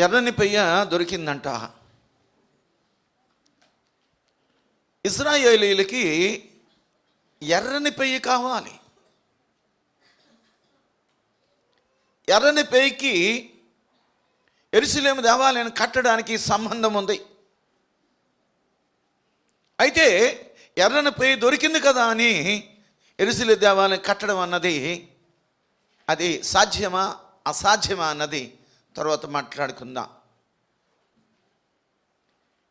ఎర్రని పెయ్య దొరికిందంట. ఇశ్రాయేలీయులకి ఎర్రని పెయ్య కావాలి. ఎర్రని పెయ్యకి యెరూషలేము దేవాలయాన్ని కట్టడానికి సంబంధం ఉంది. అయితే ఎర్రని పెయ్య దొరికింది కదా అని యెరూషలేము దేవాలయం కట్టడం అన్నది అది సాధ్యమా అసాధ్యమా అన్నది తర్వాత మాట్లాడుకుందాం.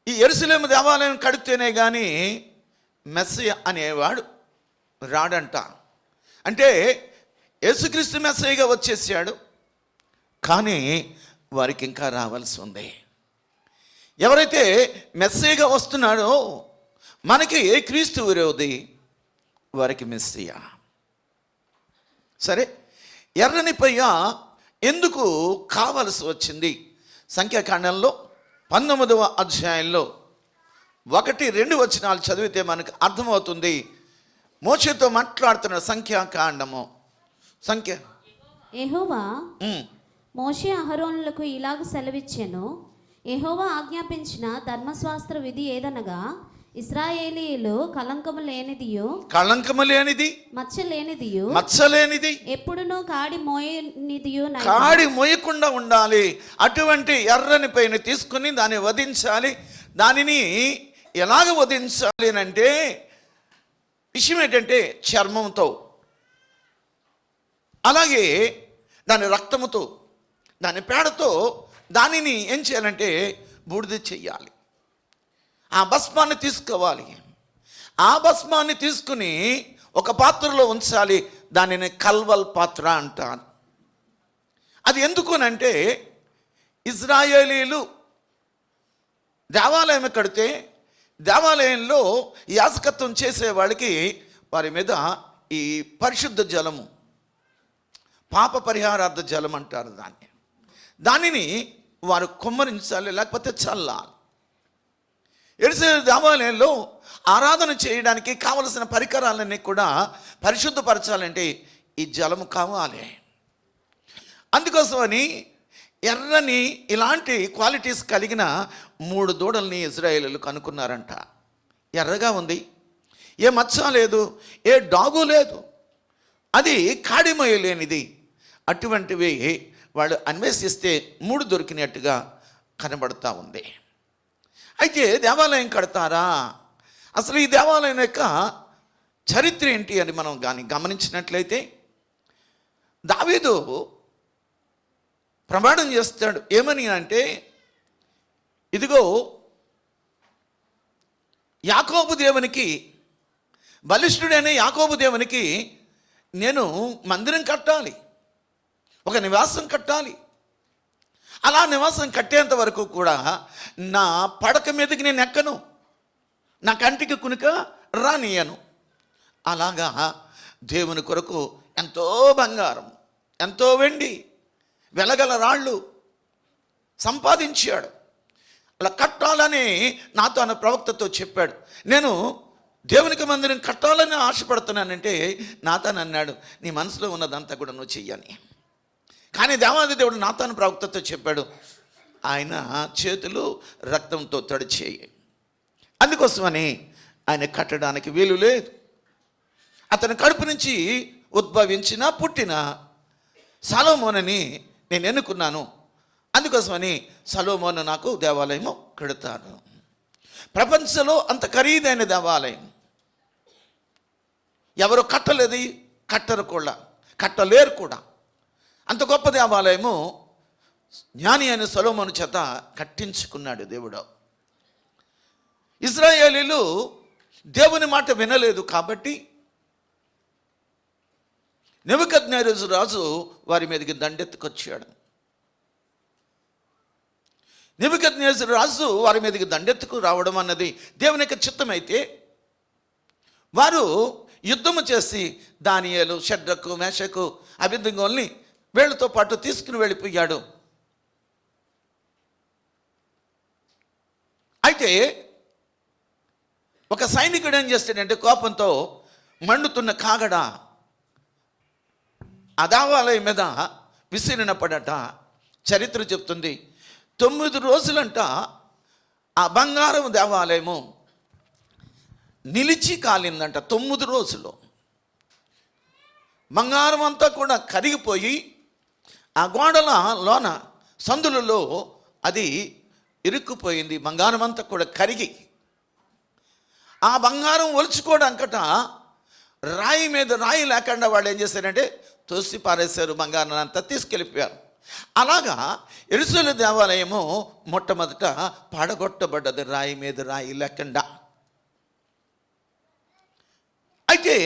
ఈ యెరూషలేము దేవాలయం కడితేనే కానీ మెస్సయ్య అనేవాడు రాడంట. అంటే యేసుక్రీస్తు మెస్సయ్యగా వచ్చేసాడు, కానీ వారికి ఇంకా రావాల్సి ఉంది. ఎవరైతే మెస్సయ్యగా వస్తున్నాడో మనకి క్రీస్తు విరోధి, వారికి మెస్సయ్య. సరే, ఎర్రని పెయ్య ఎందుకు కావలసి వచ్చింది? సంఖ్యాకాండంలో 19వ అధ్యాయంలో 1-2 వచనాలు చదివితే మనకు అర్థమవుతుంది. మోషేతో మాట్లాడుతున్న సంఖ్యాకాండము యెహోవా మోషే అహరోనులకు ఇలాగ సెలవిచ్చెను. యెహోవా ఆజ్ఞాపించిన ధర్మశాస్త్ర విధి ఏదనగా, ఇశ్రాయేలీయులు కళంకము లేనిది మచ్చ లేనిది ఎప్పుడునూ కాడి మోయకుండా ఉండాలి. అటువంటి ఎర్రని పైన తీసుకుని దాన్ని వధించాలి. దానిని ఎలాగ వధించాలి అంటే విషయం ఏంటంటే చర్మంతో, అలాగే దాని రక్తముతో, దాని పేడతో దానిని ఏం చేయాలంటే బూడిద చెయ్యాలి. ఆ భస్మాన్ని తీసుకోవాలి. ఆ భస్మాన్ని తీసుకుని ఒక పాత్రలో ఉంచాలి. దానిని కల్వల్ పాత్ర అంటారు. అది ఎందుకునంటే ఇశ్రాయేలీలు దేవాలయం కడితే దేవాలయంలో యాజకత్వం చేసేవాడికి వారి మీద ఈ పరిశుద్ధ జలము, పాప పరిహారార్థ జలం అంటారు దానిని వారు కుమ్మరించాలి, లేకపోతే చల్లాలి. యెరూషలేము దేవాలయంలో ఆరాధన చేయడానికి కావలసిన పరికరాలన్నీ కూడా పరిశుద్ధపరచాలంటే ఈ జలము కావాలి. అందుకోసమని ఎర్రని ఇలాంటి క్వాలిటీస్ కలిగిన 3 దూడల్ని ఇశ్రాయేలీయులు కనుక్కున్నారంట. ఎర్రగా ఉంది, ఏ మచ్చ లేదు, ఏ డాగు లేదు, అది కాడిమోయలేనిది. అటువంటివి వాళ్ళు అన్వేషిస్తే 3 దొరికినట్టుగా కనబడతా ఉంది. అయితే దేవాలయం కడతారా? అసలు ఈ దేవాలయం యొక్క చరిత్ర ఏంటి అని మనం కానీ గమనించినట్లయితే, దావీదు ప్రమాణం చేస్తాడు. ఏమని అంటే, ఇదిగో యాకోబు దేవునికి, బలిష్ఠుడైన యాకోబు దేవునికి నేను మందిరం కట్టాలి, ఒక నివాసం కట్టాలి. అలా నివాసం కట్టేంత వరకు కూడా నా పడక మీదకి నేను ఎక్కను, నా కంటికి కునుక రానియను. అలాగా దేవుని కొరకు ఎంతో బంగారం, ఎంతో వెండి, వెలగల రాళ్ళు సంపాదించాడు. అలా కట్టాలని నాతో అన్న ప్రవక్తతో చెప్పాడు. నేను దేవునికి మందిరం కట్టాలని ఆశపడుతున్నానంటే నాతోని అన్నాడు, నీ మనసులో ఉన్నదంతా కూడా నువ్వు చెయ్యని. కానీ దేవాది దేవుడు నాతాను ప్రవక్తతో చెప్పాడు, ఆయన చేతులు రక్తంతో తడిచేయి. అందుకోసమని ఆయన కట్టడానికి వీలు లేదు. అతని కడుపు నుంచి ఉద్భవించిన పుట్టిన సొలొమోనుని నేను ఎన్నుకున్నాను. అందుకోసమని సొలొమోను నాకు దేవాలయము కడతాను. ప్రపంచంలో అంత ఖరీదైన దేవాలయం ఎవరు కట్టలేరు కూడా. అంత గొప్ప దేవాలయము జ్ఞాని అయిన సొలొమోను చేత కట్టించుకున్నాడు దేవుడు. ఇశ్రాయేలీలు దేవుని మాట వినలేదు కాబట్టి నెబుకద్నెజరు రాజు వారి మీదకి దండెత్తుకొచ్చాడు. నెబుకద్నెజరు రాజు వారి మీదకి దండెత్తుకు రావడం అన్నది దేవుని యొక్క చిత్తమైతే, వారు యుద్ధము చేసి దానియేలు, షడ్రకు, మేషకు, అబేద్నెగోల్ని వీళ్ళతో పాటు తీసుకుని వెళ్ళిపోయాడు. అయితే ఒక సైనికుడు ఏం చేస్తాడంటే కోపంతో మండుతున్న కాగడ ఆ దేవాలయం మీద విసిరిన పడట చరిత్ర చెప్తుంది. 9 రోజులంట ఆ బంగారం దేవాలయము నిలిచి కాలిందంట. 9 రోజులు బంగారం అంతా కూడా కరిగిపోయి ఆ గోడల లోన సందులలో అది ఇరుక్కుపోయింది. బంగారం అంతా కూడా కరిగి ఆ బంగారం ఒలుచుకోవడానికట రాయి మీద రాయి లేకుండా వాళ్ళు ఏం చేశారంటే తోసి పారేశారు, బంగారం అంతా తీసుకెళ్ళిపోయారు. అలాగా యెరూషలేము దేవాలయము మొట్టమొదట పడగొట్టబడ్డది, రాయి మీద రాయి లేకుండా. అయితే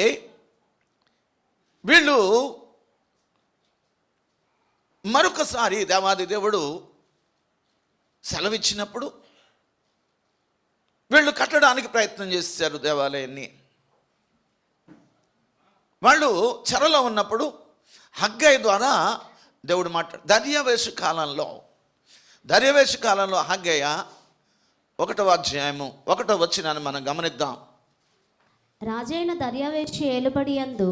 వీళ్ళు మరొకసారి దేవాది దేవుడు సెలవిచ్చినప్పుడు వీళ్ళు కట్టడానికి ప్రయత్నం చేశారు దేవాలయాన్ని. వాళ్ళు చెరలో ఉన్నప్పుడు హగ్గై ద్వారా దేవుడు దర్యావేషు కాలంలో హగ్గయ్య 1వ అధ్యాయము 1వ వచనాన్ని మనం గమనిద్దాం. రాజైన దర్యావేషు ఏలుబడి యందు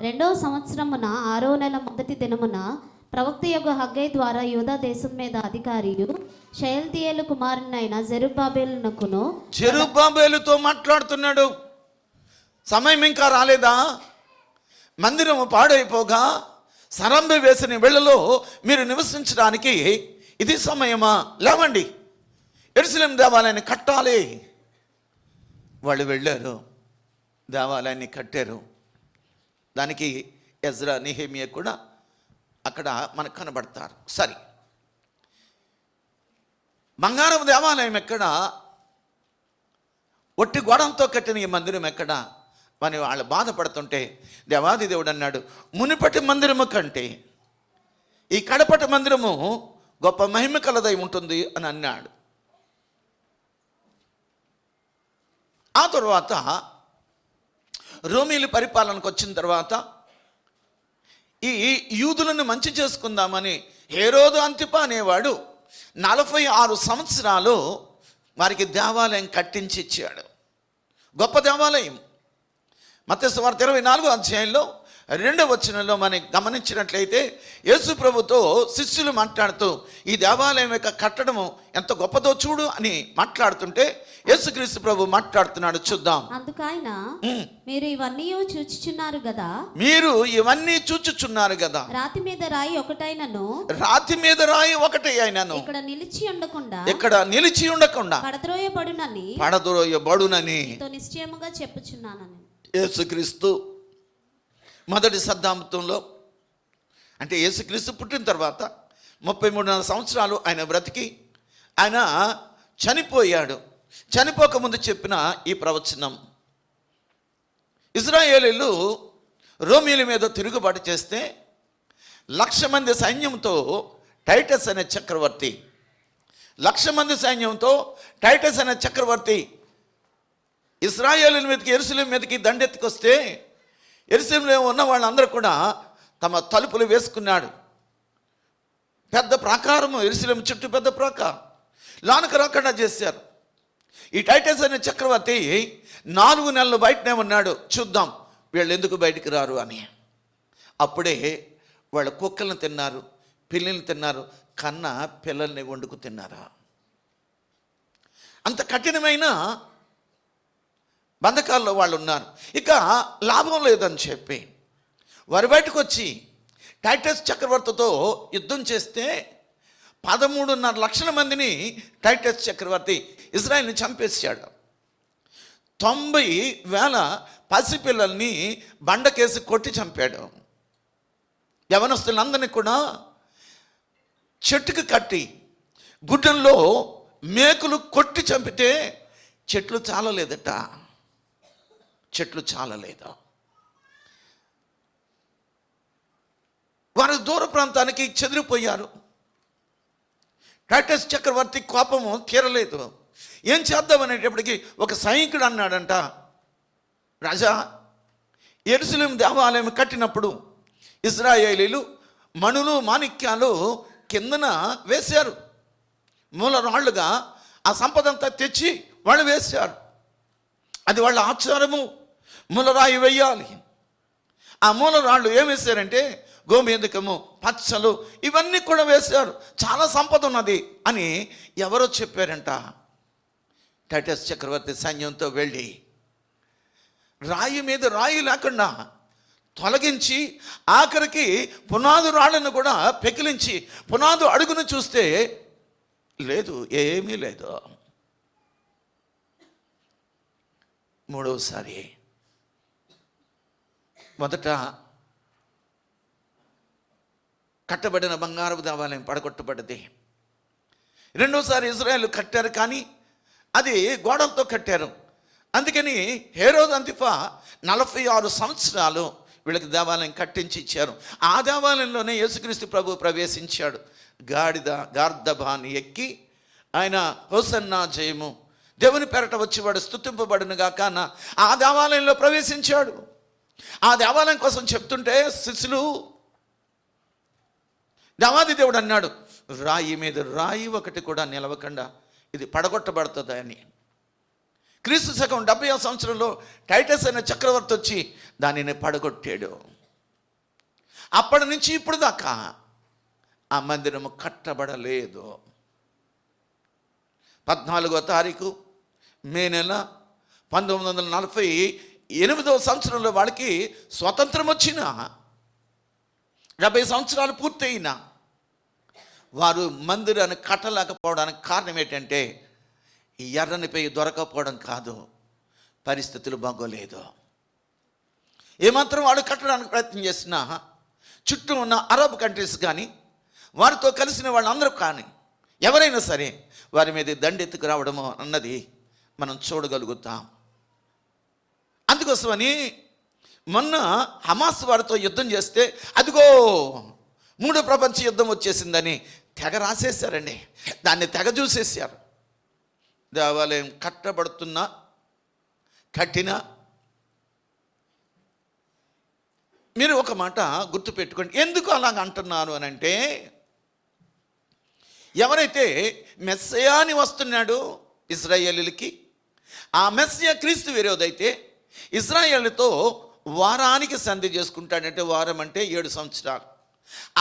2వ సంవత్సరమున 6వ నెల మొదటి దినమున ప్రవక్త యొక్క హగ్గై ద్వారా యూదా దేశం మీద అధికారియు షయల్తీయేలు కుమారునైన జెరుబ్బాబేలుతో మాట్లాడుతున్నాడు. సమయం ఇంకా రాలేదా? మందిరము పాడైపోగా సరంబి వేసిన వేళలో మీరు నివసించడానికి ఇది సమయమా? లేవండి, యెరూషలేము దేవాలయాన్ని కట్టాలి. వాళ్ళు వెళ్ళారు, దేవాలయాన్ని కట్టారు. దానికి ఎజ్రా, నెహెమియా కూడా అక్కడ మనకు కనబడతారు. సరే, బంగారం దేవాలయం ఎక్కడ? ఒట్టి గోడంతో కట్టిన ఈ మందిరం ఎక్కడ అని వాళ్ళు బాధపడుతుంటే దేవాది దేవుడు అన్నాడు, మునిపటి మందిరము కంటే ఈ కడపటి మందిరము గొప్ప మహిమ కలదై ఉంటుంది అని అన్నాడు. ఆ తర్వాత రోమీలు పరిపాలనకు వచ్చిన తర్వాత ఈ యూదులను మంచి చేసుకుందామని హేరోదు అంతిప అనేవాడు 46 సంవత్సరాలు వారికి దేవాలయం కట్టించి ఇచ్చాడు. గొప్ప దేవాలయం. మత్తయి సువార్త 24వ అధ్యాయంలో 2వ వచనంలో మనం గమనించినట్లయితే యేసు ప్రభుతో శిష్యులు మాట్లాడుతూ ఈ దేవాలయం యొక్క కట్టడము ఎంత గొప్పదో చూడు అని మాట్లాడుతుంటే యేసుక్రీస్తు ప్రభు మాట్లాడుతున్నాడు, చూద్దాం. అందుకైన మీరు ఇవన్నీ చూచుచున్నారు కదా, రాతి మీద రాయి ఒకటే అయినను ఇక్కడ నిలిచి ఉండకుండా పడద్రోయబడునని నిశ్చయముగా చెప్పుచున్నానని. యేసుక్రీస్తు మొదటి శతాబ్దంలో, అంటే యేసుక్రీస్తు పుట్టిన తర్వాత 33 సంవత్సరాలు ఆయన బ్రతికి ఆయన చనిపోయాడు. చనిపోకముందు చెప్పిన ఈ ప్రవచనం, ఇశ్రాయేలీయులు రోమీల మీద తిరుగుబాటు చేస్తే 1,00,000 మంది సైన్యంతో టైటస్ అనే చక్రవర్తి 1,00,000 మంది సైన్యంతో టైటస్ అనే చక్రవర్తి ఇశ్రాయేలీయుల మీదకి, యెరూషలేము మీదకి దండెత్తుకొస్తే యెరూషలేములో ఉన్న వాళ్ళందరూ కూడా తమ తలుపులు వేసుకున్నాడు. పెద్ద ప్రాకారము, యెరూషలేము చుట్టూ పెద్ద ప్రాకారం, లోనకు రాకుండా చేశారు. ఈ టైటస్ అనే చక్రవర్తి 4 నెలలు బయటనే ఉన్నాడు, చూద్దాం వీళ్ళు ఎందుకు బయటికి రారు అని. అప్పుడే వాళ్ళు కుక్కలను తిన్నారు, పిల్లల్ని తిన్నారు, కన్న పిల్లల్ని వండుకు తిన్నారా. అంత కఠినమైన బంధకాల్లో వాళ్ళు ఉన్నారు. ఇక లాభం లేదని చెప్పి వారు బయటకు వచ్చి టైటస్ చక్రవర్తితో యుద్ధం చేస్తే 13.5 లక్షల మందిని టైటస్ చక్రవర్తి ఇజ్రాయెల్ని చంపేశాడు. 90,000 పసిపిల్లల్ని బండకేసి కొట్టి చంపాడు. యవనస్తులందరినీ కూడా చెట్టుకు కట్టి గుడ్డల్లో మేకులు కొట్టి చంపితే చెట్లు చాలలేదు. వారు దూర ప్రాంతానికి చెదిరిపోయారు. టైటస్ చక్రవర్తి కోపము తీరలేదు. ఏం చేద్దామనేటప్పటికి ఒక సైనికుడు అన్నాడంట, రాజా, యెరూషలేము దేవాలయం కట్టినప్పుడు ఇశ్రాయేలీయులు మణులు మాణిక్యాలు కిందన వేశారు, మూల రాళ్ళుగా ఆ సంపదంతా తెచ్చి వాళ్ళు వేశారు. అది వాళ్ళ ఆచారము, మూలరాయి వేయాలి. ఆ మూలరాళ్ళు ఏం వేశారంటే గోమేధికము, పచ్చలు ఇవన్నీ కూడా వేశారు. చాలా సంపద ఉన్నది అని ఎవరో చెప్పారంట. టైటస్ చక్రవర్తి సైన్యంతో వెళ్ళి రాయి మీద రాయి లేకుండా తొలగించి ఆఖరికి పునాదు రాళ్ళను కూడా పెకిలించి పునాదు అడుగును చూస్తే లేదు, ఏమీ లేదు. మూడవసారి మొదట కట్టబడిన బంగారపు దేవాలయం పడగొట్టబడ్డది. రెండోసారి ఇజ్రాయేల్ కట్టారు, కానీ అది గోడలతో కట్టారు. అందుకని హేరోదు అంతిఫా 46 సంవత్సరాలు వీళ్ళకి దేవాలయం కట్టించి ఇచ్చారు. ఆ దేవాలయంలోనే యేసుక్రీస్తు ప్రభు ప్రవేశించాడు. గార్దభాన్ని ఎక్కి ఆయన హోసన్నా జయము, దేవుని పేరట వచ్చేవాడు స్తుతింపబడును గాక అన్న ఆ దేవాలయంలో ప్రవేశించాడు. ఆ దేవాలయం కోసం చెప్తుంటే శిష్యులు, దేవాది దేవుడు అన్నాడు, రాయి మీద రాయి ఒకటి కూడా నిలవకుండా ఇది పడగొట్టబడుతుంది అని. క్రీస్తు శకం 70వ సంవత్సరంలో టైటస్ అనే చక్రవర్తి వచ్చి దానిని పడగొట్టాడు. అప్పటి నుంచి ఇప్పుడు దాకా ఆ మందిరము కట్టబడలేదు. 14వ తారీఖు మే నెల 1948వ సంవత్సరంలో వాళ్ళకి స్వతంత్రం వచ్చిన 70 సంవత్సరాలు పూర్తయినా వారు మందిరాన్ని కట్టలేకపోవడానికి కారణం ఏంటంటే ఈ ఎర్రనిపై దొరకపోవడం కాదు, పరిస్థితులు బాగోలేదు. ఏమాత్రం వాడు కట్టడానికి ప్రయత్నం చేసినా చుట్టూ ఉన్న అరబ్ కంట్రీస్ కానీ వారితో కలిసిన వాళ్ళందరూ కానీ ఎవరైనా సరే వారి మీద దండెత్తుకు రావడము అన్నది మనం చూడగలుగుతాం. అందుకోసమని మొన్న హమాస్ వారితో యుద్ధం చేస్తే అదిగో 3వ ప్రపంచ యుద్ధం వచ్చేసిందని తెగ రాసేశారండి. దాన్ని తెగ చూసేసారు. దేవాలయం కట్టినా మీరు ఒక మాట గుర్తుపెట్టుకోండి. ఎందుకు అలాగ అంటున్నారు అని అంటే, ఎవరైతే మెస్సయా అని వస్తున్నాడు ఇశ్రాయేలీలకి, ఆ మెస్సయా క్రీస్తు విరోధైతే ఇశ్రాయేలుతో వారానికి సంధి చేసుకుంటాడంటే, వారం అంటే 7 సంవత్సరాలు.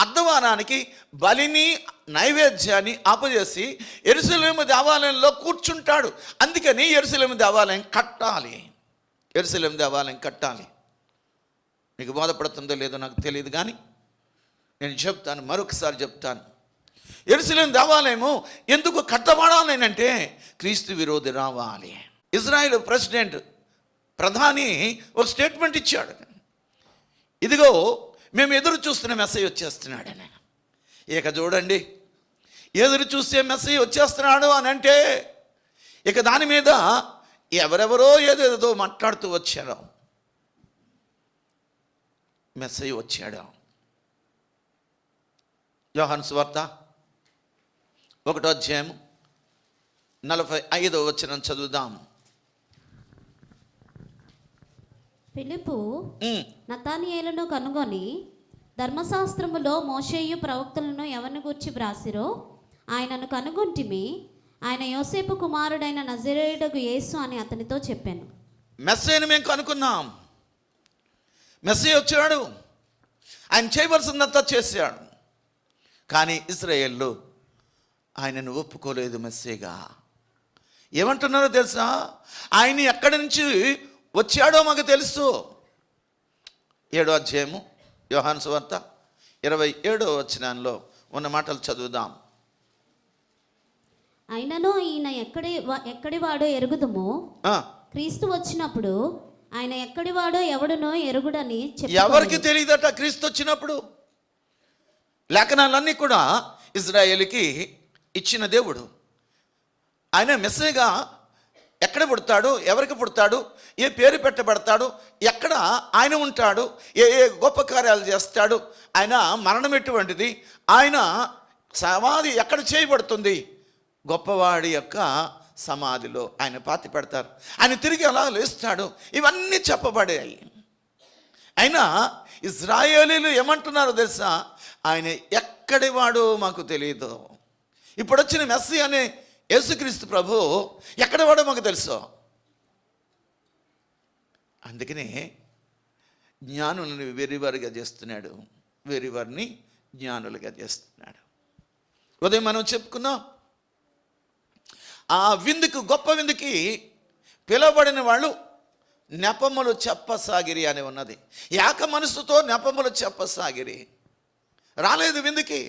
అర్ధవారానికి బలిని నైవేద్యాన్ని అపజేసి యెరూషలేము దేవాలయంలో కూర్చుంటాడు. అందుకని యెరూషలేము దేవాలయం కట్టాలి. మీకు బోధపడుతుందో లేదో నాకు తెలియదు, కానీ నేను చెప్తాను, మరొకసారి చెప్తాను. యెరూషలేము దేవాలయము ఎందుకు కట్టబడాలి అంటే క్రీస్తు విరోధి రావాలి. ఇజ్రాయెల్ ప్రధాని ఒక స్టేట్మెంట్ ఇచ్చాడు, ఇదిగో మేము ఎదురు చూస్తున్న మెస్సయ్య వచ్చేస్తున్నాడని. ఇక చూడండి, ఎదురు చూసే మెస్సయ్య వచ్చేస్తున్నాడు అని అంటే ఇక దాని మీద ఎవరెవరో ఏదేదో మాట్లాడుతూ వచ్చారు. మెస్సయ్య వచ్చాడు. యోహాను సువార్త 1వ అధ్యాయం 45వ వచనం చదువుదాం. ఫిలిప్పు నతానియేలును కనుగొని, ధర్మశాస్త్రములో మోషేయు ప్రవక్తలను ఎవరిని గూర్చి వ్రాసిరో ఆయనను కనుగొంటిమి, ఆయన యోసేపు కుమారుడైన నజరేయుడగు యేసు అని అతనితో చెప్పాను. మెస్సయ్యను మేము కనుక్కున్నాం. మెస్సయ్య వచ్చాడు, ఆయన చేయవలసిందంతా చేశాడు. కానీ ఇశ్రాయేలు ఆయనను ఒప్పుకోలేదు మెస్సయ్యగా. ఏమంటున్నారో తెలుసా? ఆయన ఎక్కడి నుంచి వచ్చాడో మాకు తెలుసు. 7వ అధ్యాయము యోహాను సువార్త 27వ వచనంలో ఉన్న మాటలు చదువుదాం. అయినను ఈయన ఎక్కడివాడో ఎరుగుదుము, క్రీస్తు వచ్చినప్పుడు ఆయన ఎక్కడివాడో ఎవడునో ఎరుగుడని చెప్పి. ఎవరికి తెలియదట క్రీస్తు వచ్చినప్పుడు. లేఖనాలన్నీ కూడా ఇజ్రాయేలుకి ఇచ్చిన దేవుడు. ఆయన మెస్సయ్యగా ఎక్కడ పుడతాడు, ఎవరికి పుడతాడు, ఏ పేరు పెట్టబడతాడు, ఎక్కడ ఆయన ఉంటాడు, ఏ ఏ గొప్ప కార్యాలు చేస్తాడు, ఆయన మరణం ఎటువంటిది, ఆయన సమాధి ఎక్కడ చేయబడుతుంది, గొప్పవాడి యొక్క సమాధిలో ఆయన పాతి పెడతారు, ఆయన తిరిగి ఎలా లేస్తాడు, ఇవన్నీ చెప్పబడాయి. అయినా ఇశ్రాయేలీలు ఏమంటున్నారో తెలుసా? ఆయన ఎక్కడి వాడో మాకు తెలియదు. ఇప్పుడు వచ్చిన మెస్సీ అనే యేసుక్రీస్తు ప్రభు ఎక్కడ వాడో మాకు తెలుసు. అందుకనే జ్ఞానులను వెర్రివారిగా చేస్తున్నాడు, వీరివారిని జ్ఞానులుగా చేస్తున్నాడు. ఉదయం మనం చెప్పుకున్నాం, ఆ విందుకు, గొప్ప విందుకి పిలువబడిన వాళ్ళు నెపములు చెప్పసాగిరి అని ఉన్నది. ఏక మనసుతో నెపములు చెప్పసాగిరి. రాలేదు విందుకి,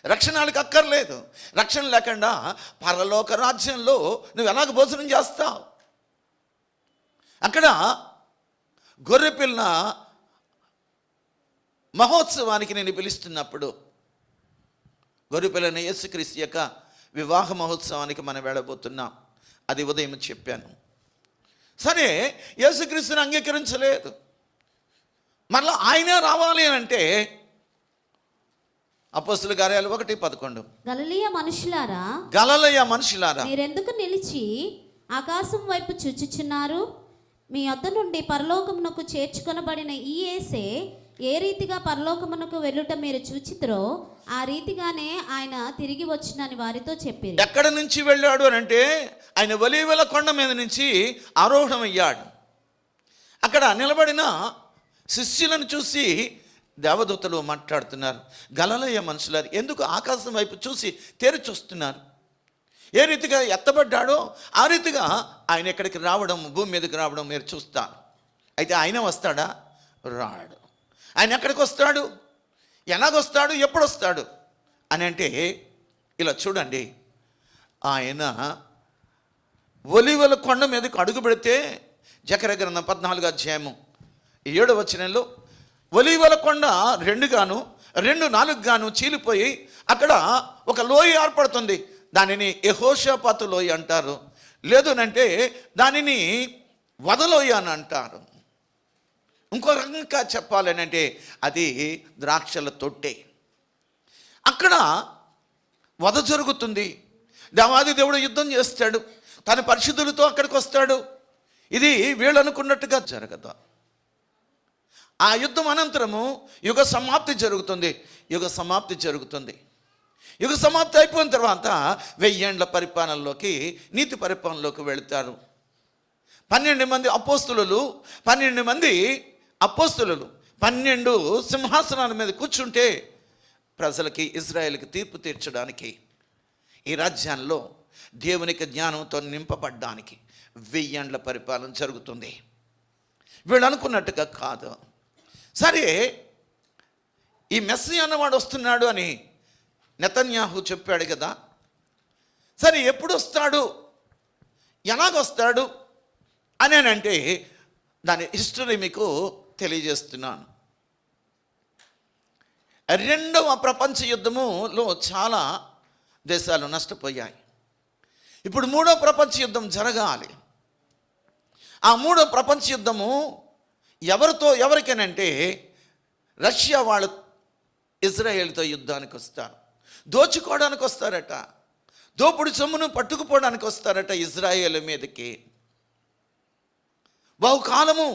రక్షణలకు అక్కర్లేదు. రక్షణ లేకుండా పరలోక రాజ్యంలో నువ్వు ఎలాగ భోజనం చేస్తావు? అక్కడ గొర్రెపిల్ల మహోత్సవానికి నేను పిలుస్తున్నప్పుడు, గొర్రెపిల్లని యేసుక్రీస్తు యొక్క వివాహ మహోత్సవానికి మనం వెళ్ళబోతున్నాం. అది ఉదయం చెప్పాను. సరే, యేసుక్రీస్తుని అంగీకరించలేదు. మరలా ఆయనే రావాలి అంటే అపోస్తలుల కార్యాలు 1:11, గలిలయ మనుషులారా మీరెందుకు నిలిచి ఆకాశం వైపు చూచుచున్నారు? మీ వద్ద నుండి పరలోకమునకు చేర్చుకొనబడిన ఈ యేసే ఏ రీతిగా పరలోకమునకు వెళ్ళుట మీరు చూచితిరో ఆ రీతిగానే ఆయన తిరిగి వచ్చినని వారితో చెప్పారు. ఎక్కడ నుంచి వెళ్ళాడు అని అంటే, ఆయన ఒలీవల కొండ మీద నుంచి ఆరోహణమయ్యాడు. అక్కడ నిలబడిన శిష్యులను చూసి దేవదూతలు మాట్లాడుతున్నారు, గలిలయ మనుషులారు ఎందుకు ఆకాశం వైపు చూసి తేరి చూస్తున్నారు? ఏ రీతిగా ఎత్తబడ్డాడో ఆ రీతిగా ఆయన ఇక్కడికి రావడం, భూమి మీదకి రావడం మీరు చూస్తారు. అయితే ఆయన వస్తాడా? రాడు. ఆయన ఎక్కడికి వస్తాడు? ఎలాగొస్తాడు? ఎప్పుడు వస్తాడు అని అంటే, ఇలా చూడండి, ఆయన ఒలీవల కొండ మీదకి అడుగు పెడితే, జకర్యా గ్రంథం 14:7 ఒలీవల కొండ 2 గాను 2 4 గాను చీలిపోయి అక్కడ ఒక లోయ ఏర్పడుతుంది. దానిని యెహోషాపాతు లోయ అంటారు, లేదనంటే దానిని వదలోయ అని అంటారు. ఇంకో రకంగా చెప్పాలని అంటే అది ద్రాక్షల తొట్టె. అక్కడ వధ జరుగుతుంది. దేవాది దేవుడు యుద్ధం చేస్తాడు, తన పరిశుద్ధులతో అక్కడికి వస్తాడు. ఇది వీళ్ళు అనుకున్నట్టుగా జరగదు. ఆ యుద్ధం అనంతరము యుగ సమాప్తి జరుగుతుంది. యుగ సమాప్తి అయిపోయిన తర్వాత 1000 ఏండ్ల పరిపాలనలోకి, నీతి పరిపాలనలోకి వెళతారు. 12 మంది అపోస్తులు 12 సింహాసనాల మీద కూర్చుంటే ప్రజలకి, ఇజ్రాయేల్కి తీర్పు తీర్చడానికి, ఈ రాజ్యాల్లో దేవునికి జ్ఞానంతో నింపబడ్డానికి 1000 ఏండ్ల పరిపాలన జరుగుతుంది. వీళ్ళు అనుకున్నట్టుగా కాదు. సరే, ఈ మెస్సీ అన్నవాడు వస్తున్నాడు అని నెతన్యాహు చెప్పాడు కదా. సరే, ఎప్పుడు వస్తాడు, ఎలాగొస్తాడు అని అంటే దాని హిస్టరీ మీకు తెలియజేస్తున్నాను. 2వ ప్రపంచ యుద్ధములో చాలా దేశాలు నష్టపోయాయి. ఇప్పుడు 3వ ప్రపంచ యుద్ధం జరగాలి. ఆ 3వ ప్రపంచ యుద్ధము ఎవరికేనంటే రష్యా వాళ్ళు ఇజ్రాయేల్తో యుద్ధానికి వస్తారు, దోచుకోవడానికి వస్తారట, దోపుడు సొమ్మును పట్టుకుపోవడానికి వస్తారట ఇజ్రాయేల్ మీదకి. బహుకాలము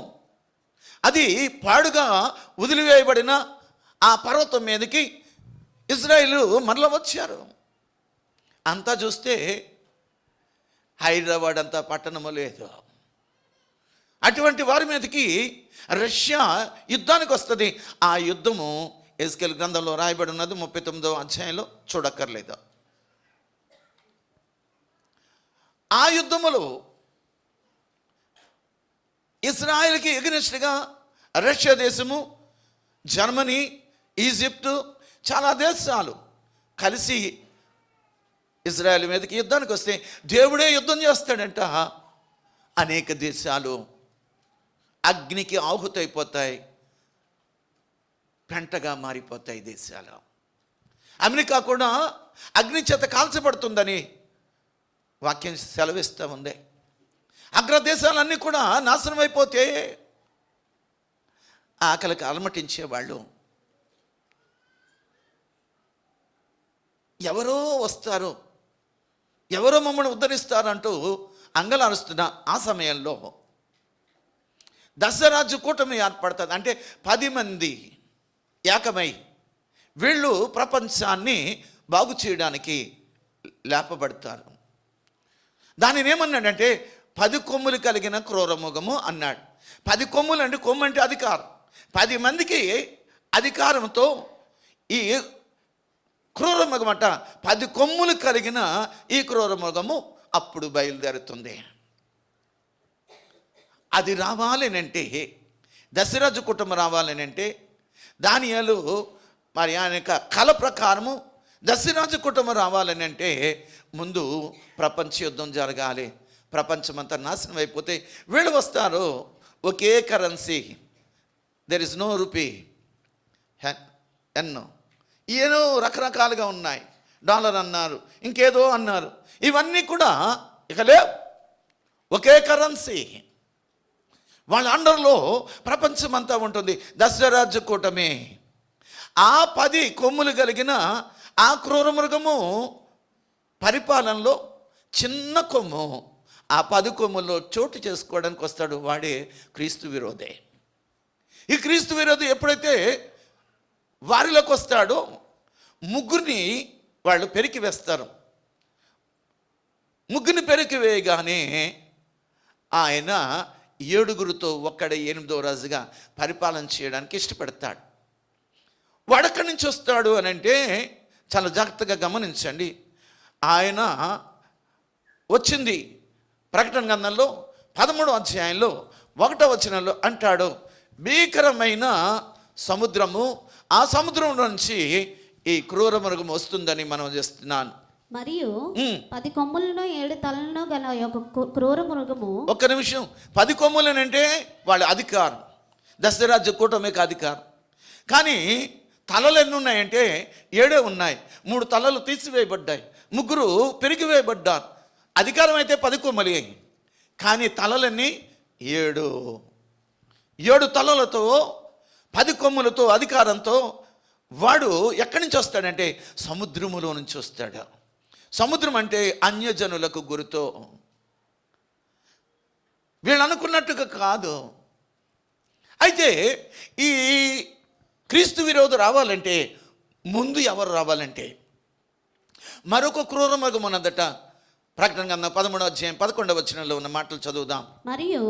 అది పాడుగా వదిలివేయబడిన ఆ పర్వతం మీదకి ఇజ్రాయేలు మరల వచ్చారు. అంతా చూస్తే హైదరాబాద్ అంతా పట్టణము లేదు. అటువంటి వారి మీదకి రష్యా యుద్ధానికి వస్తుంది. ఆ యుద్ధము ఎజ్కేలు గ్రంథంలో రాయబడి ఉన్నది, 39వ అధ్యాయంలో చూడక్కర్లేదు. ఆ యుద్ధములో ఇజ్రాయెల్కి ఎగనెస్ట్గా రష్యా దేశము, జర్మనీ, ఈజిప్టు, చాలా దేశాలు కలిసి ఇజ్రాయెల్ మీదకి యుద్ధానికి వస్తే దేవుడే యుద్ధం చేస్తాడంట. అనేక దేశాలు అగ్నికి ఆహుతైపోతాయి, పెంటగా మారిపోతాయి దేశాలు. అమెరికా కూడా అగ్ని చేత కాల్చబడుతుందని వాక్యం సెలవిస్తూ ఉంది. అగ్రదేశాలన్నీ కూడా నాశనం అయిపోతే ఆకలికి అలమటించేవాళ్ళు ఎవరో వస్తారు, ఎవరో మమ్మల్ని ఉద్ధరిస్తారంటూ అంగలారుస్తున్న ఆ సమయంలో దశరాజు కూటమి ఏర్పడుతుంది. అంటే 10 మంది ఏకమై వీళ్ళు ప్రపంచాన్ని బాగు చేయడానికి లేపబడతారు. దానిని ఏమన్నాడంటే 10 కొమ్ములు కలిగిన క్రూరముఖము అన్నాడు. 10 కొమ్ములు అంటే, కొమ్ము అంటే అధికారం. 10 మందికి అధికారంతో ఈ క్రూర మృగమట 10 కొమ్ములు కలిగిన ఈ క్రూర మృగము అప్పుడు బయలుదేరుతుంది. అది రావాలనంటే, దశరాజు కుటుంబం రావాలనంటే, దానియేలు మరి ఆయన యొక్క కళ ప్రకారము దశరాజు కుటుంబం రావాలనంటే ముందు ప్రపంచ యుద్ధం జరగాలి. ప్రపంచమంతా నాశనం అయిపోతే వీళ్ళు వస్తారు. ఒకే currency, there is no rupee, ఎన్నో ఏదో రకరకాలుగా ఉన్నాయి. డాలర్ అన్నారు, ఇంకేదో అన్నారు. ఇవన్నీ కూడా ఇక లేవు. ఒకే కరెన్సీ, వాళ్ళ అండర్లో ప్రపంచమంతా ఉంటుంది. దశరాజు కూటమి. ఆ 10 కొమ్ములు కలిగిన ఆ క్రూర మృగము పరిపాలనలో చిన్న కొమ్ము ఆ 10 కొమ్ముల్లో చోటు చేసుకోవడానికి వస్తాడు. వాడే క్రీస్తు విరోధే. ఈ క్రీస్తు విరోధి ఎప్పుడైతే వారిలోకి వస్తాడో ముగ్గురిని వాళ్ళు పెరికి వేస్తారు. ముగ్గురిని పెరికి వేయగానే ఆయన 7గురితో ఒక్కడే 8వ రాజుగా పరిపాలన చేయడానికి ఇష్టపడతాడు. వాడెక్కడి నుంచి వస్తాడు అని అంటే చాలా జాగ్రత్తగా గమనించండి. ఆయన వచ్చింది ప్రకటన గ్రంథంలో 13వ అధ్యాయంలో 1వ వచనంలో అంటాడు, భీకరమైన సముద్రము, ఆ సముద్రం నుంచి ఈ క్రూర మృగం వస్తుందని మనం చేస్తున్నాను. మరియు 10 కొమ్ములను 7 తలలను గల ఒక క్రూర మృగము. ఒక్క నిమిషం, 10 కొమ్ములనంటే వాళ్ళ అధికారం, దశరాజ్య కూటమికి అధికారం. కానీ తలలు ఎన్ని ఉన్నాయంటే 7 ఉన్నాయి. 3 తలలు తీసివేయబడ్డాయి, 3 పెరిగివేయబడ్డారు. అధికారం అయితే 10 కొమ్మలు, కానీ తలలన్నీ 7 తలలతో 10 కొమ్ములతో అధికారంతో వాడు ఎక్కడి నుంచి వస్తాడంటే సముద్రములో నుంచి వస్తాడు. సముద్రం అంటే అన్యజనులకు గురితో. వీళ్ళు అనుకున్నట్టుగా కాదు. అయితే ఈ క్రీస్తు విరోధి రావాలంటే ముందు ఎవరు రావాలంటే మరొక క్రూర మృగం ఉన్నదట. ప్రకటన గ్రంథం 13వ అధ్యాయం 11వ వచనంలో ఉన్న మాటలు చదువుదాం. మరియు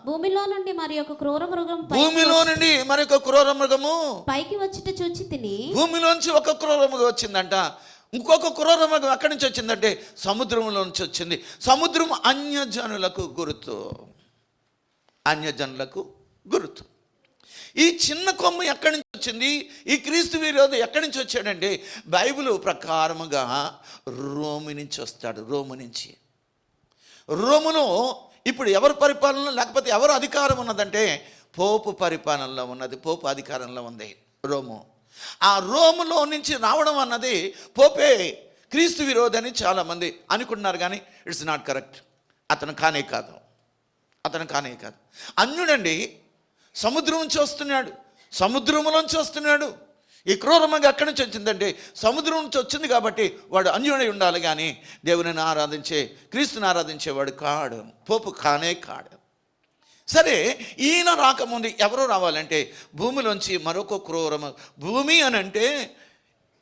భూమిలో నుండి మరి ఒక క్రూర మృగం, భూమిలో నుండి మరొక క్రూర మృగము పైకి వచ్చిట చూచి తిని. భూమిలోంచి ఒక క్రూర మృగం వచ్చిందంట. ఇంకొక క్రూర మృగం ఎక్కడి నుంచి వచ్చిందంటే సముద్రంలో నుంచి వచ్చింది. సముద్రం అన్యజనులకు గుర్తు, అన్యజనులకు గుర్తు. ఈ చిన్న కొమ్ము ఎక్కడి నుంచి వచ్చింది? ఈ క్రీస్తు విరోధి ఎక్కడి నుంచి వచ్చాడంటే బైబిల్ ప్రకారముగా రోము నుంచి వస్తాడు. రోము నుంచి. రోములో ఇప్పుడు ఎవరు పరిపాలన లేకపోతే ఎవరు అధికారం ఉన్నదంటే పోపు పరిపాలనలో ఉన్నది, పోపు అధికారంలో ఉంది రోము. ఆ రోములో నుంచి రావడం అన్నది పోపే క్రీస్తు విరోధి అని చాలామంది అనుకుంటున్నారు, కానీ ఇట్స్ నాట్ కరెక్ట్. అతను కానే కాదు. అన్యుడండి. సముద్రం నుంచి వస్తున్నాడు, సముద్రంలోంచి వస్తున్నాడు. ఈ క్రూరమగ ఎక్కడి నుంచి వచ్చిందంటే సముద్రం నుంచి వచ్చింది కాబట్టి వాడు అన్యుడై ఉండాలి, కానీ దేవుని ఆరాధించే క్రీస్తుని ఆరాధించేవాడు కాడు, పోపు కానే కాడు. సరే, ఈయన రాకముందు ఎవరు రావాలంటే భూమిలోంచి మరొక క్రూరమ. భూమి అని అంటే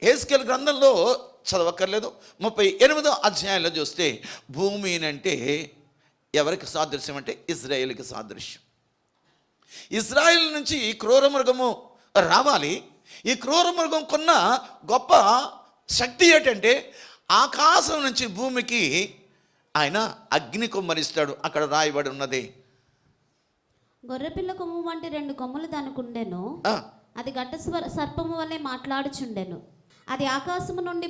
హెస్కేలు గ్రంథంలో చదవక్కర్లేదు, 38వ అధ్యాయంలో చూస్తే భూమి అంటే ఎవరికి సాదృశ్యం అంటే ఇజ్రాయేల్కి సాదృశ్యం. ఇజ్రాయేల్ నుంచి ఈ క్రూర మృగము రావాలి. ఈ క్రూర మృగం కొన్న గొప్ప శక్తి ఏంటంటే ఆకాశం నుంచి భూమికి ఆయన అగ్ని కుమ్మరిస్తాడు. అక్కడ రాయబడి ఉన్నది, గొర్రెపిల్ల కొమ్ము వంటి 2 కొమ్ములు దానికుండెను. అది గడ్డ సర్పము వలె మాట్లాడుచుండెను. అది ఆకాశము నుండి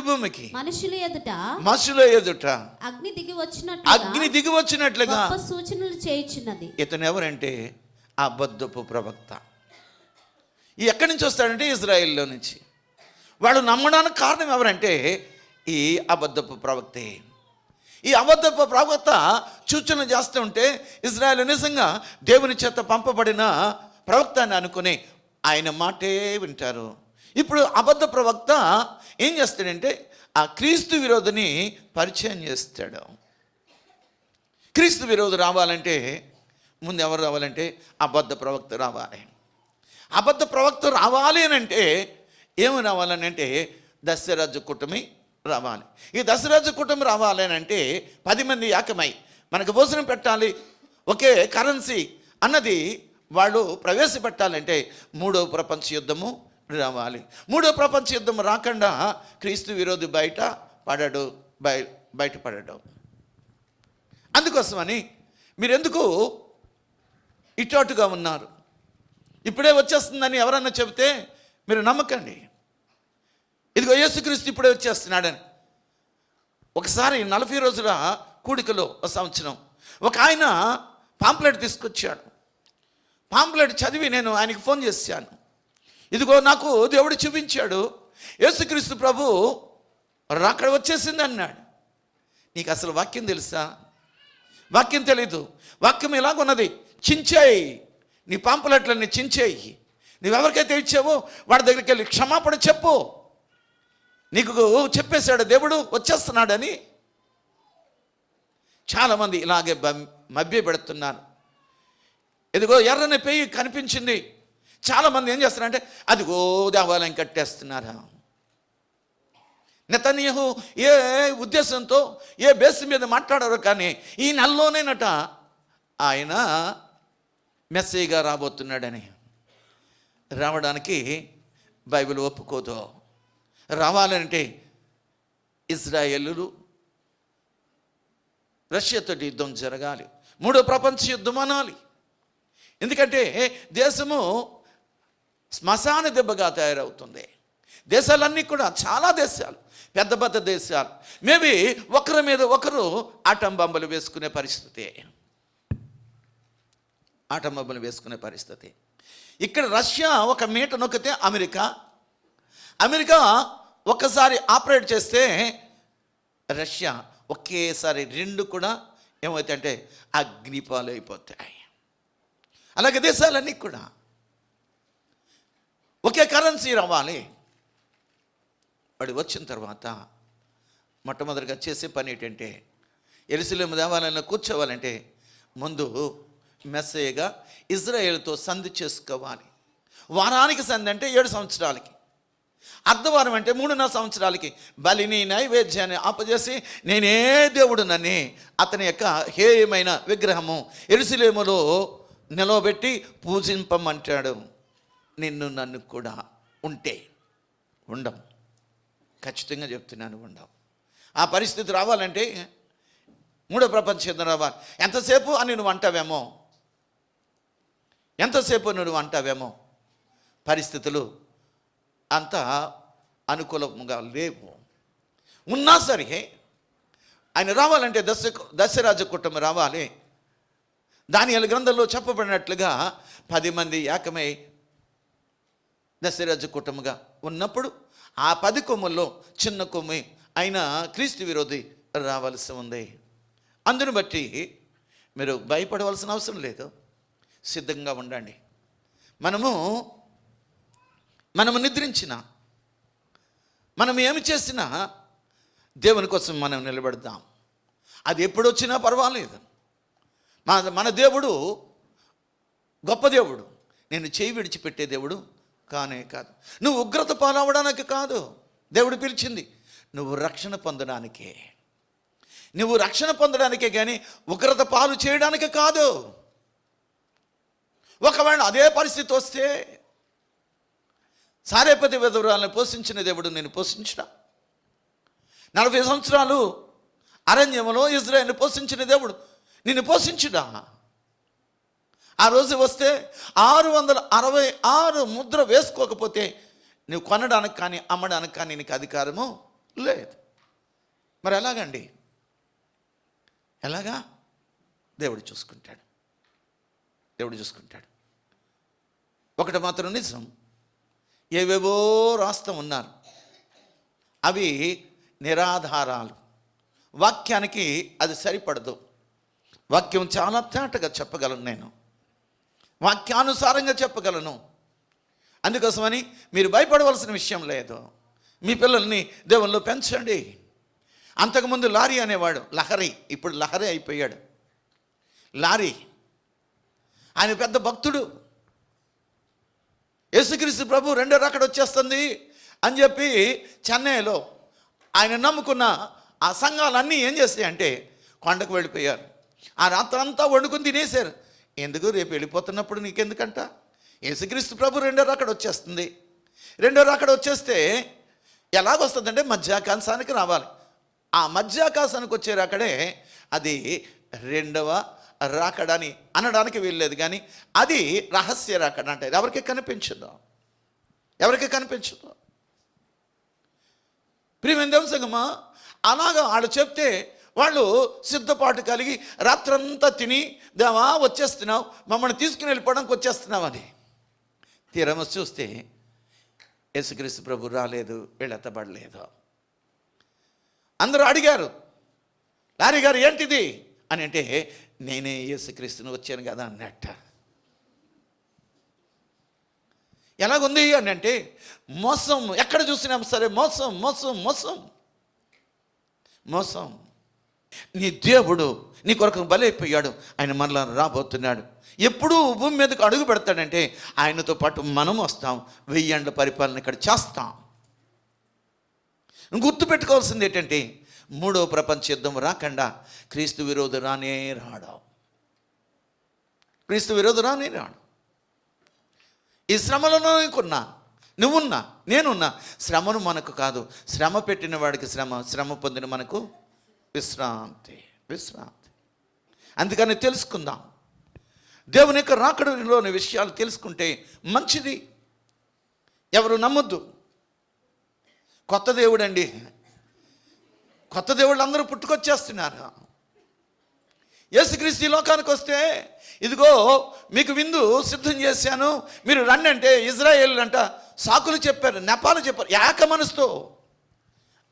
భూమికి మనుషుల ఎదుట అగ్ని దిగి వచ్చినట్లుగా సూచనలు చేయుచున్నది. ఇతను ఎవరంటే అబద్ధపు ప్రవక్త. ఎక్కడి నుంచి వస్తాడంటే ఇజ్రాయెల్లో నుంచి. వాడు నమ్మడానికి కారణం ఎవరంటే ఈ అబద్ధపు ప్రవక్తే. ఈ అబద్ధపు ప్రవక్త సూచన చేస్తూ ఉంటే ఇజ్రాయెల్ నిజంగా దేవుని చేత పంపబడిన ప్రవక్త అని అనుకుని ఆయన మాటే వింటారు. ఇప్పుడు అబద్ధ ప్రవక్త ఏం చేస్తాడంటే ఆ క్రీస్తు విరోధిని పరిచయం చేస్తాడు. క్రీస్తు విరోధి రావాలంటే ముందు ఎవరు రావాలంటే అబద్ధ ప్రవక్త రావాలి. అబద్ధ ప్రవక్త రావాలి అని అంటే ఏమి రావాలని అంటే దశరాజు కుటుంబి రావాలి. ఈ దశరాజు కుటుంబం రావాలి అని అంటే 10 మంది ఏకమై మనకు భోజనం పెట్టాలి, ఒకే కరెన్సీ అన్నది వాళ్ళు ప్రవేశపెట్టాలంటే మూడవ ప్రపంచ యుద్ధము రావాలి. మూడవ ప్రపంచ యుద్ధం రాకుండా క్రీస్తు విరోధి బయటపడడు. అందుకోసమని మీరెందుకు ఇటు ఉన్నారు? ఇప్పుడే వచ్చేస్తుందని ఎవరన్నా చెబితే మీరు నమ్మకండి. ఇదిగో యేసుక్రీస్తు ఇప్పుడే వచ్చేస్తున్నాడని. ఒకసారి 40 రోజుల కూడికలో ఒక సంవత్సరం ఒక ఆయన పాంప్లెట్ తీసుకొచ్చాడు. పాంప్లెట్ చదివి నేను ఆయనకి ఫోన్ చేశాను. ఇదిగో నాకు దేవుడు చూపించాడు, యేసుక్రీస్తు ప్రభు అక్కడ వచ్చేసింది అన్నాడు. నీకు అసలు వాక్యం తెలుసా? వాక్యం తెలీదు. వాక్యం ఎలాగున్నది? చించేయి, నీ పాంప్లెట్లన్నీ చించేయి. నువ్వెవరికైతే ఇచ్చావో వాడి దగ్గరికి వెళ్ళి క్షమాపణ చెప్పు. నీకు చెప్పేశాడు దేవుడు వచ్చేస్తున్నాడని. చాలామంది ఇలాగే మభ్య పెడుతున్నారు. ఇదిగో ఎర్రని పెయ్యి కనిపించింది. చాలామంది ఏం చేస్తున్నారంటే అదిగో దేవాలయం కట్టేస్తున్నారా. నెతన్యాహు ఏ ఉద్దేశంతో ఏ బేస్ మీద మాట్లాడారో కానీ ఈ నెలలోనేనట ఆయన మెస్సీగా రాబోతున్నాడని. రావడానికి బైబిల్ ఒప్పుకోదు. రావాలంటే ఇజ్రాయేలు రష్యాతోటి యుద్ధం జరగాలి, మూడో ప్రపంచ యుద్ధం అనాలి. ఎందుకంటే దేశము శ్మశాన దెబ్బగా తయారవుతుంది. దేశాలన్నీ కూడా చాలా దేశాలు, పెద్ద పెద్ద దేశాలు మేబీ ఒకరి మీద ఒకరు ఆటం బాంబులు వేసుకునే పరిస్థితి. ఇక్కడ రష్యా ఒక మీట నొక్కితే అమెరికా ఒక్కసారి ఆపరేట్ చేస్తే రష్యా ఒకేసారి రెండు కూడా ఏమవుతాయంటే అగ్నిపాలు అయిపోతాయి. అలాగే దేశాలన్నీ కూడా ఒకే కరెన్సీ రావాలి. వాడు వచ్చిన తర్వాత మొట్టమొదటిగా చేసే పని ఏంటంటే యెరూషలేము దేవాలయంలో కూర్చోవాలంటే ముందు మెస్సయ్యగా ఇజ్రాయేల్తో సంధి చేసుకోవాలి. వారానికి సంధి అంటే 7 సంవత్సరాలకి, అర్ధవారం అంటే 3.5 సంవత్సరాలకి బలిని నైవేద్యాన్ని ఆపజేసి నేనే దేవుడునని అతని యొక్క హేయమైన విగ్రహము యెరూషలేములో నిలవబెట్టి పూజింపమంటాడు. నిన్ను నన్ను కూడా ఉండం, ఖచ్చితంగా చెప్తున్నాను, ఉండం. ఆ పరిస్థితి రావాలంటే మూడో ప్రపంచ యుద్ధం రావాలి. ఎంతసేపు నువ్వు అంటావేమో పరిస్థితులు అంత అనుకూలంగా లేవు. ఉన్నా సరే ఆయన రావాలంటే దశరాజ కుటుంబం రావాలి. దానియేలు గ్రంథంలో చెప్పబడినట్లుగా 10 మంది ఏకమై దశరాజ కుటుంబంగా ఉన్నప్పుడు ఆ 10 కొమ్ముల్లో చిన్న కొమ్మి అయిన క్రీస్తు విరోధి రావాల్సి ఉంది. అందును బట్టి మీరు భయపడవలసిన అవసరం లేదు, సిద్ధంగా ఉండండి. మనము నిద్రించిన, మనం ఏమి చేసినా దేవుని కోసం మనం నిలబడదాం. అది ఎప్పుడొచ్చినా పర్వాలేదు. మన దేవుడు గొప్ప దేవుడు. నేను చేయి విడిచిపెట్టే దేవుడు కానే కాదు. నువ్వు ఉగ్రత పాలవడానికి కాదు దేవుడు పిలిచింది, నువ్వు రక్షణ పొందడానికే కానీ ఉగ్రత పాలు చేయడానికి కాదు. ఒకవేళ అదే పరిస్థితి వస్తే సారేపతి విధవరాలను పోషించిన దేవుడు నేను పోషించడా? 40 సంవత్సరాలు అరణ్యంలో ఇజ్రాయేలును పోషించిన దేవుడు నిన్ను పోషించుడా? ఆ రోజు వస్తే 666 ముద్ర వేసుకోకపోతే నువ్వు కొనడానికి కానీ అమ్మడానికి కానీ నీకు అధికారము లేదు. మరి ఎలాగండి? ఎలాగా? దేవుడు చూసుకుంటాడు. ఒకటి మాత్రం నిజం, ఏవేవో రాస్తూ ఉన్నారు, అవి నిరాధారాలు. వాక్యానికి అది సరిపడదు. వాక్యం చాలా తేటగా చెప్పగలను, నేను వాక్యానుసారంగా చెప్పగలను. అందుకోసమని మీరు భయపడవలసిన విషయం లేదు. మీ పిల్లల్ని దేవుల్లో పెంచండి. అంతకుముందు లారీ అనేవాడు లహరి, ఇప్పుడు లహరి అయిపోయాడు. లారీ ఆయన పెద్ద భక్తుడు. యేసుక్రీస్తు ప్రభు రెండో రాకడ వచ్చేస్తుంది అని చెప్పి చెన్నైలో ఆయన నమ్ముకున్న ఆ సంఘాలన్నీ ఏం చేస్తాయి అంటే కొండకు వెళ్ళిపోయారు. ఆ రాత్రంతా వండుకుని తినేశారు. ఎందుకు రేపు వెళ్ళిపోతున్నప్పుడు నీకెందుకంట? యేసుక్రీస్తు ప్రభు రెండో రాకడ వచ్చేస్తుంది. రెండో రాకడ వచ్చేస్తే ఎలాగొస్తుందంటే మధ్యాకాశానికి రావాలి. ఆ మధ్యాకాశానికి వచ్చే రాకడే అది రెండవ రాకడని అనడానికి వీల్లేదు. కానీ అది రహస్య రాకడ అంటే ఎవరికి కనిపించదు, ఎవరికి కనిపించదు. ప్రియమైన దేవుని సంగమా, అలాగా వాళ్ళు చెప్తే వాళ్ళు సిద్ధపాటు కలిగి రాత్రంతా తిని, దేవా వచ్చేస్తున్నావు, మమ్మల్ని తీసుకుని వెళ్ళిపోవడానికి వచ్చేస్తున్నావు అని. తీరము చూస్తే యేసుక్రీస్తు ప్రభు రాలేదు, వీళ్ళెత్తబడలేదు. అందరూ అడిగారు, లారీ గారు ఏంటిది అని అంటే, నేనే యేసుక్రీస్తుని వచ్చాను కదా అన్నట్ట. ఎలాగుంది అని అంటే, మోసం ఎక్కడ చూసినా సరే మోసం మోసం మోసం మోసం. నీ దేవుడు నీ కొరకు బలైపోయాడు, ఆయన మనలో రాబోతున్నాడు. ఎప్పుడు భూమి మీదకు అడుగు పెడతాడంటే ఆయనతో పాటు మనం వస్తాం, 1000 ఏళ్ల పరిపాలన ఇక్కడ చేస్తాం. గుర్తుపెట్టుకోవాల్సింది ఏంటంటే, 3వ ప్రపంచ యుద్ధం రాకుండా క్రీస్తు విరోధి రానే రాడు. క్రీస్తు విరోధి రానే రాడు. ఈ శ్రమలను నీకున్నా, నువ్వున్నా, నేనున్నా, శ్రమను మనకు కాదు, శ్రమ పెట్టిన వాడికి శ్రమ, శ్రమ పొందిన మనకు విశ్రాంతి, విశ్రాంతి. అందుకని తెలుసుకుందాం, దేవుని యొక్క రాకడలోని విషయాలు తెలుసుకుంటే మంచిది. ఎవరు నమ్మొద్దు. కొత్త దేవుడు అండి, కొత్త దేవుళ్ళు అందరూ పుట్టుకొచ్చేస్తున్నారు. యేసుక్రీస్తు లోకానికి వస్తే, ఇదిగో మీకు విందు సిద్ధం చేశాను, మీరు రండి అంటే ఇజ్రాయేల్ అంట సాకులు చెప్పారు, నెపాలు చెప్పారు ఏక మనసుతో.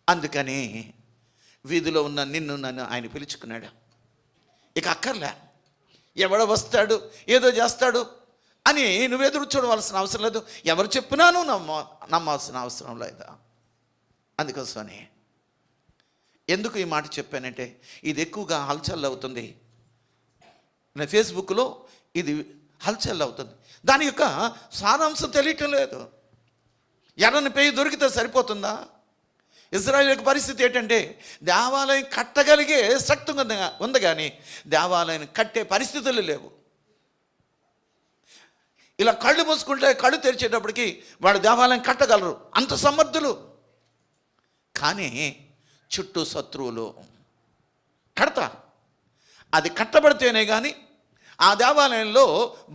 అందుకని వీధిలో ఉన్న నిన్ను నన్ను ఆయన పిలుచుకున్నాడు. ఇక అక్కర్లే, ఎవడో వస్తాడు ఏదో చేస్తాడు అని నువ్వు ఎదురు చూడవలసిన అవసరం లేదు. ఎవరు చెప్పినాను నమ్మాల్సిన అవసరం లేదు. అందుకోసమని ఎందుకు ఈ మాట చెప్పానంటే, ఇది ఎక్కువగా హల్చల్ అవుతుంది. నా ఫేస్బుక్లో ఇది హల్చల్ అవుతుంది. దాని యొక్క సారాంశం తెలియటం లేదు. ఎర్రని పేయి దొరికితే సరిపోతుందా? ఇజ్రాయేల్ యొక్క పరిస్థితి ఏంటంటే, దేవాలయం కట్టగలిగే శక్తి ఉంది కానీ దేవాలయం కట్టే పరిస్థితులు లేవు. ఇలా కళ్ళు మూసుకుంటే కళ్ళు తెరిచేటప్పటికి వాడు దేవాలయం కట్టగలరు, అంత సమర్థులు. కానీ చుట్టూ శత్రువులు కడతారు. అది కట్టబడితేనే కానీ, ఆ దేవాలయంలో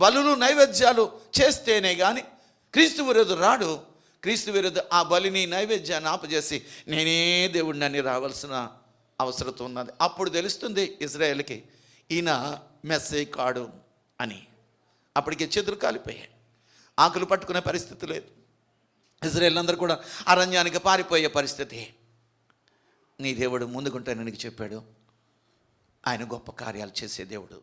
బలులు నైవేద్యాలు చేస్తేనే కానీ క్రీస్తు విరోధుడు రాడు. క్రీస్తు విరోధు ఆ బలిని నైవేద్యాన్ని ఆపజేసి నేనే దేవుడిని అని రావాల్సిన అవసరం ఉన్నది. అప్పుడు తెలుస్తుంది ఇజ్రాయేల్కి ఈయన మెస్సే కాడు అని. అప్పటికే చేతులు కాలిపోయాయి, ఆకులు పట్టుకునే పరిస్థితి లేదు. ఇజ్రాయేల్ అందరూ కూడా అరణ్యానికి పారిపోయే పరిస్థితి. నీ దేవుడు ముందుకుంటానని చెప్పాడు. ఆయన గొప్ప కార్యాలు చేసే దేవుడు.